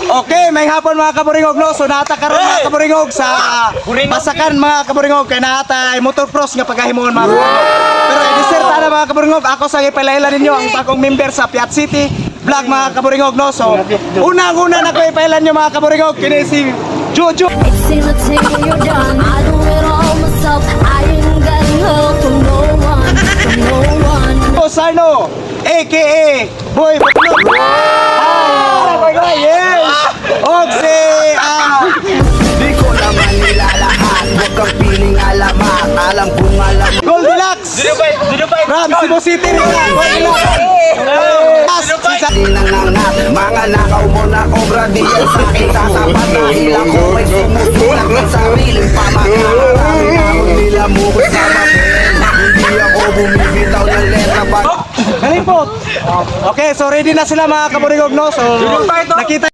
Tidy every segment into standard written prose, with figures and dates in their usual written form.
Okay, may hapon mga kaburingog no. So nata karon mga kaburingog sa Basakan mga kaburingog kay nata ay motocross nga pagahimon mga kaburingog. Pero i-desert na mga kaburingog, ako sa ipailaylan ninyo ang bagong member sa Piat City Vlog mga kaburingog no. So unang-una na ko ipailan nyo mga kaburingog kini si Jojo. Sarno, aka Boy Batlog. Yes! Oxy! Di ko naman nilalahat, huwag kang piling alamat. Alam kong alam. Goldilocks! From Cebu City rin na! Nangangat, mga nakaw mo na obra di yan sa akin sasapat. Dahil ako may sumusulak ng sariling pamamarami. Ako nila mo ko sa papel. Hindi ako bumibitaw ng letra pa. Kalipot! Okay, so ready na sila mga kaburigog no? So, nakita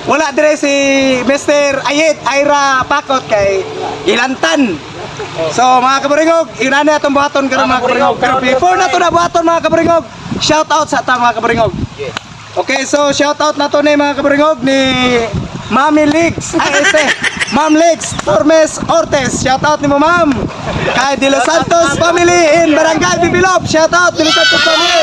wala dire si Mr. Ayet Ira Pakot kay Ilantan. So mga kaburigog, ina na itong buhaton karon mga kaburigog. Pero before na ito na buhaton mga kaburigog, shout out sa atang mga kaburigog. Okay, so shout out na to ni mga kaburigog ni Mami Legs, Ma'am Legs Tormes Ortes, shout out ni mo ma'am. Kay De Los Santos family in Barangay Bibilop, shout out De Los Santos family.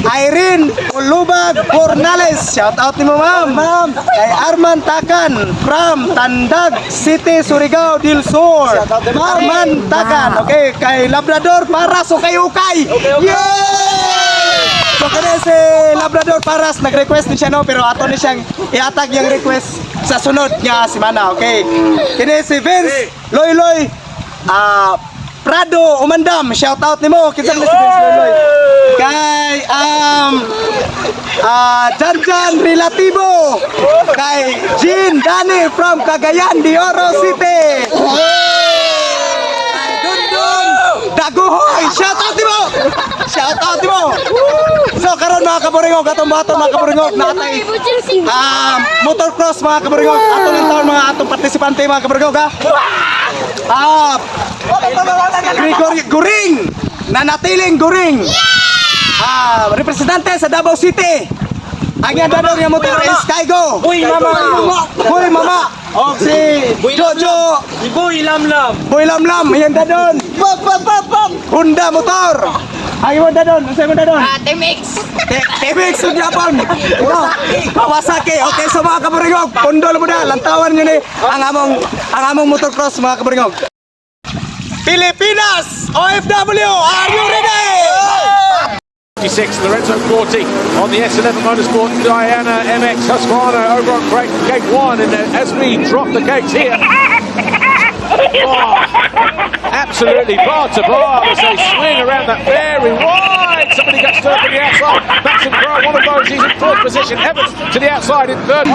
Irene Ulubag Cornales, shout out ni mo ma'am. Kay Arman Takan from Tandag City, Surigao del Sur. Arman Takan, okay, kay Labrador Paras o kay Ukay. Yay! So kaya si Labrador Paras nag-request din siya no, pero ato ni siyang iatag yung request sa sunod nga semana, okay? Kini si Vince Loy Prado Umandam, shout out nimo kinsa ni si Vince Loy. Kay Janjan Relativo, kay Jean Dani from Cagayan de Oro City. Dundun Daguhoy, shout out nimo. Shout out nimo. So karon mga kaburingog, atong bato mga kaburingog natay motocross mga kaburingog, atong taon mga atong partisipante mga kaburingog ha. Gregory Guring, nanatiling Guring. Representante sa Davao City. Ang yan dadong yung motor is Kaigo. Boy Mama. O si Jojo. Si Boy Lamlam. Boy Lamlam, yan dadon. Honda motor. Ay mo dadon, unsay mo dadon? Temix. Temix sa Japan. Kawasaki. Okay, so mga kaburingog, pundol mo na, lantawan nyo ni ang among motocross mga kaburingog. Pilipinas OFW, are you ready? 56, Lorenzo Corti on the S11 Motorsport, Diana MX Husqvarna over on gate 1, and as we drop the gates here, absolutely bar to bar as they swing around that very wide. Somebody gets third from the outside. Maxim Crow, one of those, he's in fourth position. Evans to the outside in third.